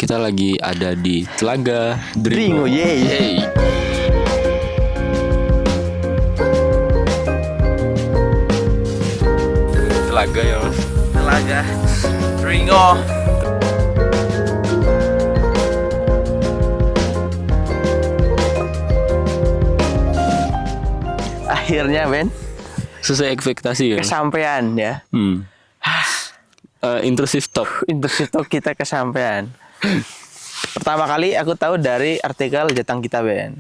kita lagi ada di Telaga Dringo, yeay. Telaga ya Mas. Telaga Dringo. Akhirnya Ben, Sesuai ekspektasi ya. kesampean ya. Intrusive talk. Intrusive talk kita kesampean. Pertama kali aku tahu dari artikel Jatang Kita Ben.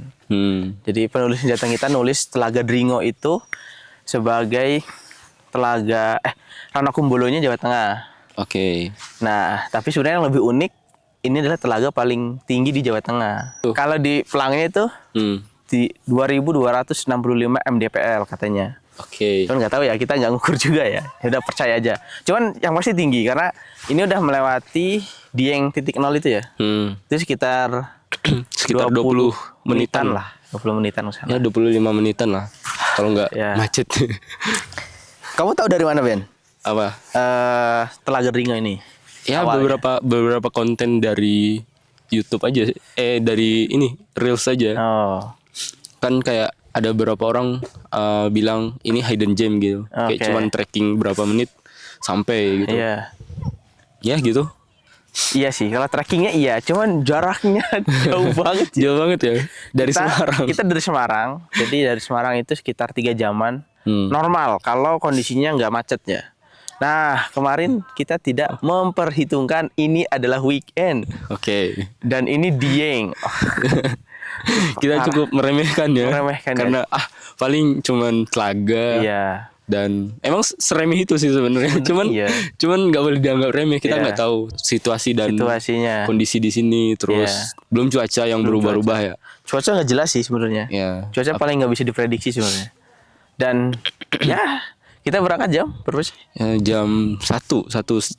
Jadi penulis Jatang Kita nulis Telaga Dringo itu sebagai telaga Ranakumbolonya Jawa Tengah. Oke. Nah, tapi sebenarnya yang lebih unik ini adalah telaga paling tinggi di Jawa Tengah. Kalau di pelangnya itu di 2265 mdpl katanya. Oke. Cuman nggak tahu ya, kita nggak ngukur juga ya. Ya udah percaya aja. Cuman yang pasti tinggi karena ini udah melewati Dieng titik nol itu ya. Itu sekitar 20 menitan lah. 20 menitan kesana. Ya 25 menitan lah. Kalau nggak Ya. macet. Kamu tahu dari mana Ben? Apa? Telaga Dringo ini. Ya Awalnya. beberapa konten dari YouTube aja. Dari ini Reels aja. Oh. Kan kayak ada beberapa orang bilang ini hidden gem gitu. Kayak Oke. cuman tracking berapa menit sampai gitu. Iya. Ya gitu. Iya sih, kalau trackingnya iya, cuman jaraknya jauh banget. Jauh banget ya dari Semarang. Kita dari Semarang, jadi dari Semarang itu sekitar 3 jaman. Normal kalau kondisinya nggak macet ya. Nah, kemarin kita tidak memperhitungkan ini adalah weekend Oke. dan ini Dieng. Kita cukup meremehkan ya. Meremehkan ya. Karena paling cuman telaga. Iya. Dan emang seremeh itu sih sebenarnya. Cuman Iya. cuman nggak boleh dianggap remeh. Kita Iya. nggak tahu situasi dan Situasinya. kondisi di sini. Terus Iya. belum cuaca yang berubah-ubah ya. Cuaca nggak jelas sih sebenarnya. Ya. Cuaca paling nggak bisa diprediksi sebenarnya. Dan ya kita berangkat jam berapa sih? Ya, jam 1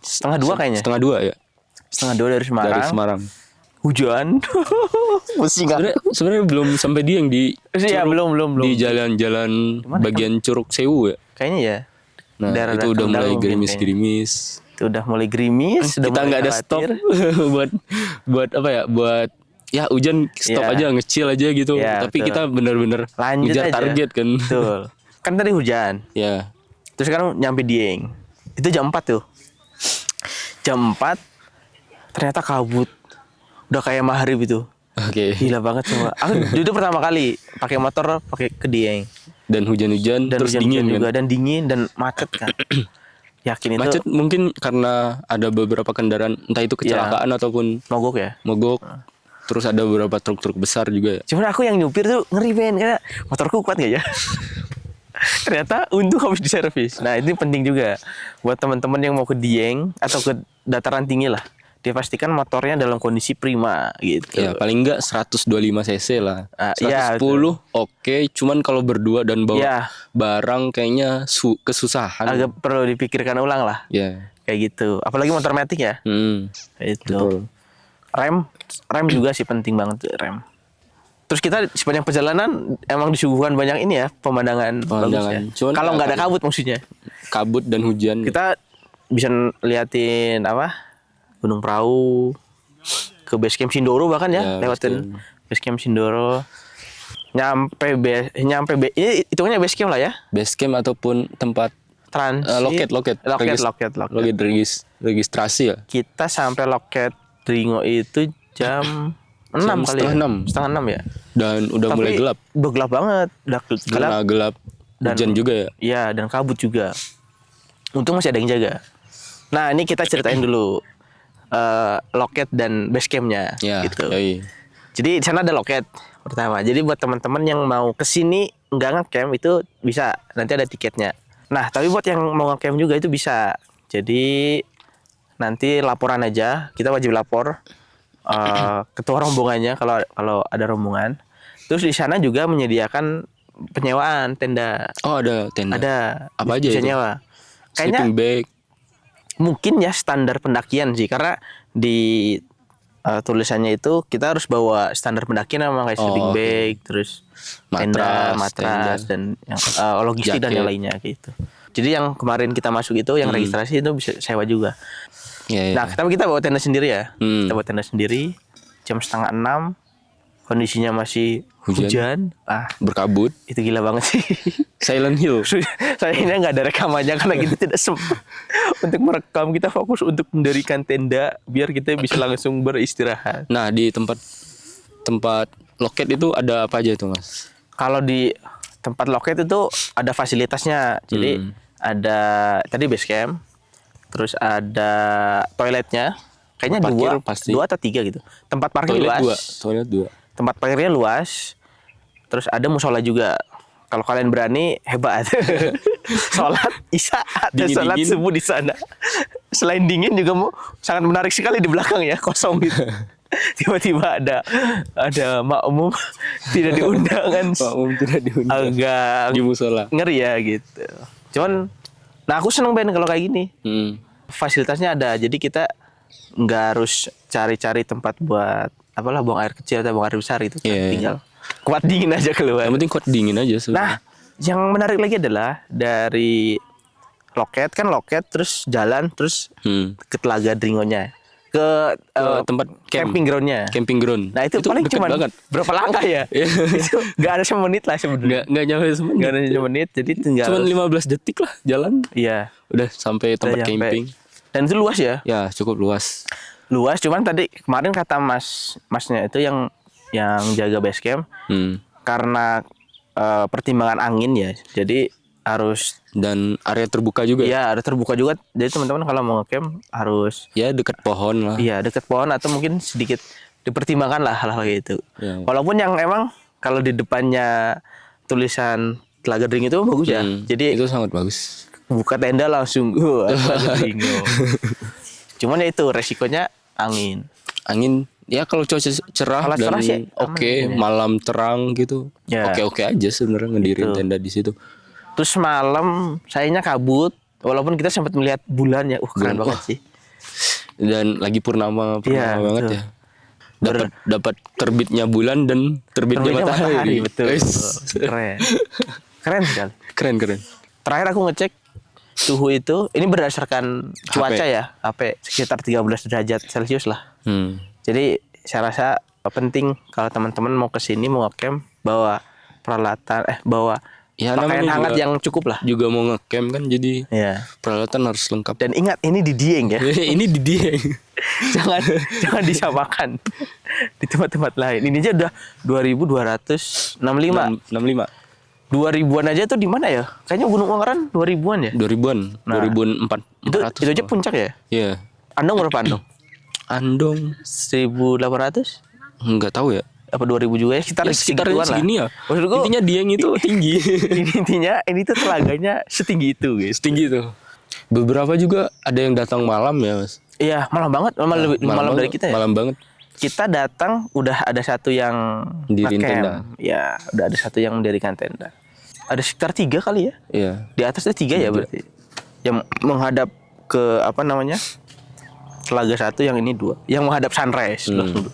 Setengah 2 kayaknya. Setengah 2 ya. Setengah 2 dari Semarang. Dari Semarang. Hujan. Pusing nggak? Sebenarnya belum sampai dia yang di Iya, belum. di jalan-jalan bagian Curug Sewu ya. Kayaknya ya. Nah, Daerah itu udah mulai Kendal mungkin gerimis-gerimis. Itu udah mulai gerimis, udah Kita mulai nggak ada stop khawatir. buat apa ya? Buat ya hujan stop Iya. aja, ngecil aja gitu. Iya, Tapi betul. kita bener-bener Lanjut ngejar aja. target kan. Betul. Kan tadi hujan. Ya. Terus sekarang nyampe Dieng. Itu jam 4 tuh. Jam 4 ternyata kabut. Udah kayak maghrib itu. Oke. Gila banget coba. Aku dulu pertama kali pakai motor pakai ke Dieng. Dan hujan-hujan Dan terus hujan-hujan dingin juga kan. dan dingin dan macet kan. Yakin itu Macet mungkin karena ada beberapa kendaraan entah itu kecelakaan ataupun mogok ya. mogok. Terus ada beberapa truk-truk besar juga ya. Cuman aku yang nyupir tuh ngeri Ben karena motorku kuat gak ya? Ternyata untung habis diservis. Nah ini penting juga buat teman-teman yang mau ke Dieng atau ke dataran tinggi lah. Dipastikan motornya dalam kondisi prima gitu. Ya paling enggak 125 cc lah. Iya, 110 oke, cuman kalau berdua dan bawa Iya. barang kayaknya kesusahan. Agak perlu dipikirkan ulang lah. Ya. Kayak gitu. Apalagi motor matic ya. Itu. Betul. Rem juga sih penting banget tuh, rem. Terus kita sepanjang perjalanan emang disuguhkan banyak ini ya pemandangan bagus ya. Cuman Kalau nggak ada kabut maksudnya. Kabut dan hujan. Kita bisa liatin apa? Gunung Prau, ke base camp Sindoro bahkan ya, Ya, lewatin base camp Sindoro. Nyampe ini hitungannya base camp lah ya. Base camp ataupun tempat Transit. loket registrasi ya. Kita sampai loket Dringo itu jam 6 kali setengah ya. 6. Setengah 6 ya. Dan udah Tapi mulai gelap. Udah gelap banget. Udah Karena gelap. Dan- Hujan juga ya. Iya, dan kabut juga. Untung masih ada yang jaga. Nah, ini kita ceritain dulu loket dan base campnya Ya, gitu. yoi. Jadi di sana ada loket pertama. Jadi buat teman-teman yang mau kesini nggak ngecamp itu bisa, nanti ada tiketnya. Nah, tapi buat yang mau ngecamp juga itu bisa. Jadi nanti laporan aja, kita wajib lapor ketua rombongannya kalau ada rombongan. Terus di sana juga menyediakan penyewaan tenda. Oh, ada tenda. Ada. Apa aja bisa itu? nyewa. Kayaknya Sleeping bag. mungkin ya standar pendakian sih, karena di tulisannya itu kita harus bawa standar pendakian sama kayak sleeping oke. bag, terus tenda, matras dan yang logistik dan Jaket. yang lainnya gitu. Jadi yang kemarin kita masuk itu yang registrasi itu bisa sewa juga. Iya, iya. Nah, tapi kita bawa tenda sendiri ya. Hmm. Kita bawa tenda sendiri. Jam 5:30, kondisinya masih hujan. Ah, Berkabut. itu gila banget sih. Silent Hill. Sayangnya nggak ada rekamannya karena kita tidak sempat untuk merekam. Kita fokus untuk mendirikan tenda biar kita bisa langsung beristirahat. Nah, di tempat loket itu ada apa aja itu, Mas? Kalau di tempat loket itu ada fasilitasnya. Jadi ada tadi base camp, terus ada toiletnya. Kayaknya Parkir dua, pasti. 2 atau 3 gitu. Tempat parkir Toilet luas. 2. Toilet 2. Tempat parkirnya luas. Terus ada musola juga. Kalau kalian berani, hebat. Sholat isya ada sholat Dingin-dingin. subuh di sana. Selain dingin juga sangat menarik sekali di belakang ya, kosong gitu. Tiba-tiba ada makmum tidak diundang kan. Makmum tidak diundang. Agak Di musola. ngeri ya gitu. Cuman, nah aku seneng Ben kalau kayak gini. Fasilitasnya ada, jadi kita nggak harus cari-cari tempat buat apalah buang air kecil atau buang air besar itu kan. Iya. Tinggal kuat dingin aja keluar. Yang penting kuat dingin aja Nah, sebenarnya. yang menarik lagi adalah dari loket terus jalan terus ke Telaga Dringonya ke tempat camp. camping groundnya. Camping ground. Nah itu paling deket cuma banget. berapa langkah ya? Iya. Itu nggak ada semenit lah sebenarnya. Nggak nyampe semenit. Nggak ada semenit, jadi tinggal. Cuman 15 detik lah jalan. Iya. Udah sampai tempat Udah nyampe. camping. Dan itu luas ya. Ya, cukup luas. Luas, cuman tadi kemarin kata masnya itu yang jaga base camp karena pertimbangan angin ya, jadi harus Dan area terbuka juga. ya ada terbuka juga. Jadi teman-teman kalau mau ngecamp harus Ya, dekat pohon lah. iya dekat pohon atau mungkin sedikit dipertimbangkan lah hal-hal kayak gitu. Ya. Walaupun yang emang kalau di depannya tulisan Telaga Dring itu bagus ya. Jadi itu sangat bagus. buka tenda langsung Telaga Dring. Cuman ya itu resikonya angin. Angin ya kalau cuaca cerah Kalau dan cerah sih aman oke, mungkin ya. malam terang gitu. Ya. Oke-oke aja sebenarnya ngedirin Gitu. tenda di situ. Terus malam sayangnya kabut. Walaupun kita sempat melihat bulan ya, keren Bulan. banget sih. Dan lagi purnama Iya, banget betul. ya. Dapat terbitnya bulan dan terbitnya matahari. betul. Wes. Keren. Keren sekali. Keren. Terakhir aku ngecek suhu itu, ini berdasarkan cuaca ya, HP sekitar 13 derajat Celcius lah. Jadi saya rasa penting kalau teman-teman mau ke sini mau ngecamp bawa peralatan bawa Ya, pakaian namanya hangat juga- yang cukup lah. Juga mau ngecamp kan, jadi Ya. peralatan harus lengkap. Dan ingat ini di Dieng ya. Ini di Dieng. jangan disamakan di tempat-tempat lain. Ini aja udah 2265. 65. 2000-an aja tuh di mana ya? Kayaknya Gunung Ungaran 2000-an ya. 2000-an, Nah, 2004. Itu aja puncak ya? Iya. Andong berapa Andong? Andong 1800? enggak tahu ya. Apa 2000 juga ya? Sekitar Sekitarnya segituan lah. segini ya. Maksudku Intinya Dieng itu tinggi. intinya ini tuh telaganya setinggi itu guys. Tinggi tuh. Beberapa juga ada yang datang malam ya, Mas. Iya, malam banget. Malam banget, dari kita ya. Malam banget. Kita datang udah ada satu yang Diriin ngecamp. tenda. Ya, udah ada satu yang mendirikan tenda. Ada sekitar 3 kali ya. Iya. Di atasnya 3 ya berarti. Yang menghadap ke apa namanya? Telaga 1, yang ini 2. Yang menghadap sunrise. Langsung.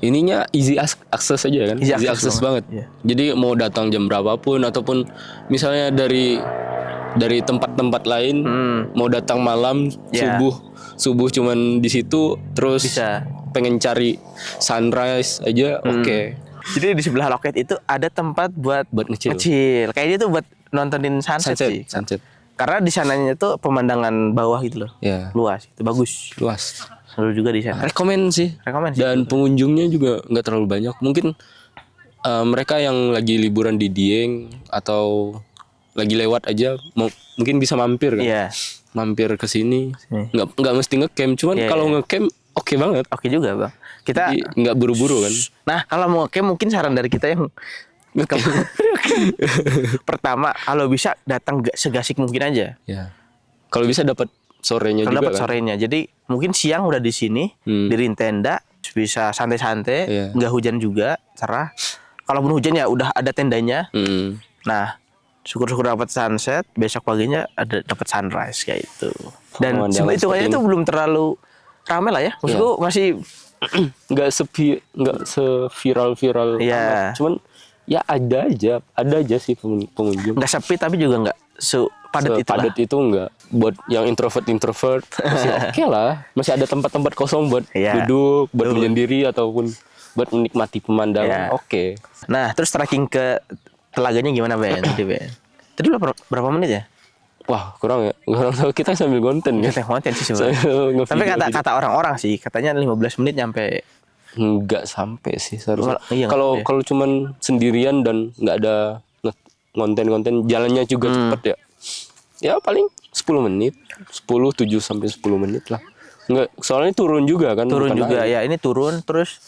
Ininya easy access aja kan. Easy Easy access access banget. banget, iya. Jadi mau datang jam berapapun ataupun misalnya dari tempat-tempat lain mau datang malam Ya. subuh cuman di situ terus Bisa. pengen cari sunrise aja oke. Jadi di sebelah loket itu ada tempat buat Ngecil. Kayaknya itu buat nontonin sunset sih. Sunset. Karena di sananya itu pemandangan bawah gitu loh. Ya, Luas, itu bagus. luas. Selalu juga di sana. Rekomen sih. Rekomen sih. Dan pengunjungnya juga nggak terlalu banyak. Mungkin mereka yang lagi liburan di Dieng atau lagi lewat aja mungkin bisa mampir kan. Iya. Mampir ke sini. Sini. Nggak mesti ngecamp, cuman Iya, kalau iya. ngecamp oke banget. Oke juga, Bang. Kita Jadi nggak buru-buru kan. Nah, kalau mau ngecamp mungkin saran dari kita yang pertama, kalau bisa datang segasik mungkin aja. Ya. Kalau bisa dapat sorenya Kalau juga dapat kan. sorenya. Jadi mungkin siang udah di sini, diriin tenda, bisa santai-santai, Iya. nggak hujan juga, cerah. Kalaupun hujan ya udah ada tendanya. Nah, syukur-syukur dapat sunset, besok paginya ada dapat sunrise kayak itu. Dan Pemandangan itu kayaknya seperti tuh belum terlalu ramai lah ya. Maksudku masih nggak seviral-viral Iya. amat. Cuman ya ada aja sih pengunjung. nggak sepi tapi juga nggak padat itu lah. padat itu enggak. Buat yang introvert masih oke lah. Masih ada tempat-tempat kosong buat Iya. duduk, buat menyendiri ataupun buat menikmati pemandangan. Iya. Oke. Nah, terus trekking ke telaganya gimana Ben? Tadi lo berapa menit ya? Wah, kurang ya. Kurang tahu, kita sambil konten ya. Kita konten sih sebenarnya. Tapi kata orang-orang sih katanya 15 menit nyampe. Enggak sampai sih seharusnya. Iya, Kalau nggak kalau cuman sendirian dan nggak ada konten-konten, jalannya juga cepet ya. Ya paling 10 menit, 7 sampai 10 menit lah. Enggak, soalnya turun juga kan. Turun bukan juga naik. ya, ini turun terus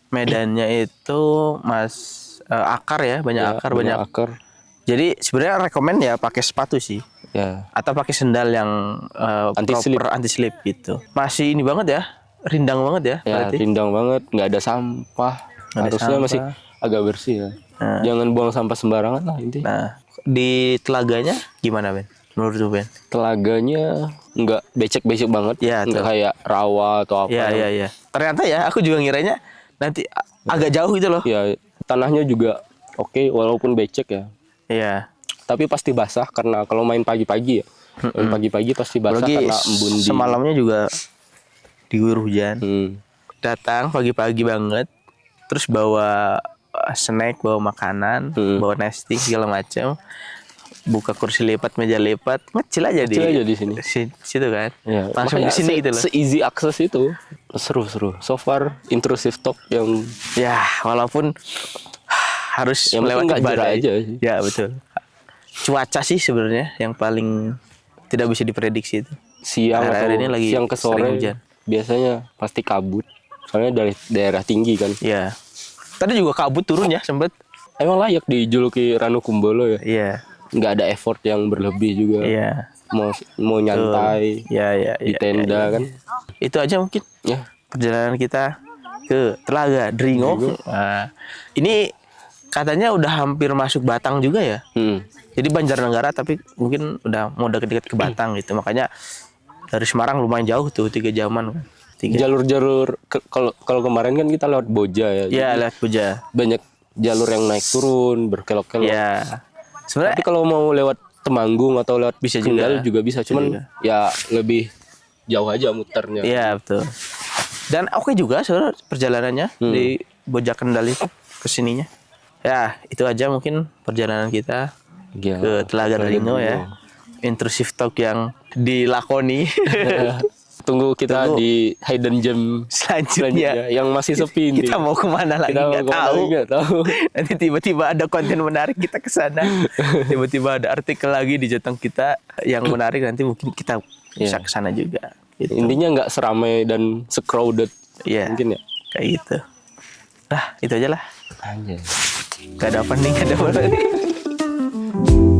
medannya itu akar ya, banyak Ya, akar, banyak. akar. Jadi sebenarnya rekomend ya pakai sepatu sih. Ya. Atau pakai sendal yang Anti-slip. proper anti-slip gitu. Masih ini banget ya, rindang banget ya. Ya, berarti. rindang banget, nggak ada sampah. Nggak ada Harusnya sampah. masih agak bersih ya. Jangan buang sampah sembarangan lah intinya. Nah, di telaganya gimana Ben? Menurut lu Ben? Telaganya nggak becek-becek banget, Ya, nggak tuh. kayak rawa atau apa. Iya. Ternyata ya, aku juga ngiranya nanti agak jauh gitu loh. Ya, tanahnya juga oke, walaupun becek ya. Iya. Tapi pasti basah karena kalau main pagi-pagi ya. Main pagi-pagi pasti basah Apalagi karena embun di. semalamnya juga diguyur hujan. Hmm. Datang pagi-pagi banget, terus bawa snack, bawa makanan, bawa nasi segala macam. Buka kursi lipat, meja lipat, ngecil aja Kecil aja di sini. Situ kan. Ya, Langsung makanya di sini gitu loh. Se-easy akses itu. Seru-seru. So far intrusive talk yang Ya, walaupun harus yang penting melewati nggak jerah badai. aja sih. Ya, betul. Cuaca sih sebenarnya yang paling tidak bisa diprediksi itu. Siang Akhir-akhir atau ini lagi siang ke sering sore hujan. biasanya pasti kabut. Soalnya dari daerah tinggi kan. Iya. Tadi juga kabut turun ya sempet. Emang layak dijuluki Ranu Kumbolo ya. Iya. Nggak ada effort yang berlebih juga. Iya. Mau nyantai Iya. di tenda kan. Itu aja mungkin Ya. perjalanan kita ke Telaga Dringo. Nah, ini katanya udah hampir masuk Batang juga ya. Jadi Banjarnegara tapi mungkin udah mau deket-deket ke Batang gitu. Makanya dari Semarang lumayan jauh tuh 3 jaman kan. 3. Jalur-jalur kalau kemarin kan kita lewat Boja ya. Iya, Jadi lewat Puja. banyak jalur yang naik turun berkelok-kelok. Iya. Sebenarnya Tapi kalau mau lewat Temanggung atau lewat Bisa Kendal juga. juga bisa. Cuman ya lebih jauh aja muternya. iya betul. Dan oke juga sebenarnya perjalanannya di Boja Kendal itu ke sininya. Ya, itu aja mungkin perjalanan kita Gila. ke Telaga Dringo ya. Intrusive talk yang dilakoni. Tunggu kita Tunggu. di hidden gem Selanjutnya yang masih sepi nih. kita mau kemana lagi Kita mau nggak kemana tahu. lagi nggak tahu. Nanti tiba-tiba ada konten menarik kita ke sana. Tiba-tiba ada artikel lagi di Jateng kita yang menarik, nanti mungkin kita bisa ke sana juga. Gitu. Intinya nggak seramai dan se-crowded. Iya. Mungkin ya. Kayak gitu. Nah, itu aja lah. Anjay. Gak ada opening, gak ada opening.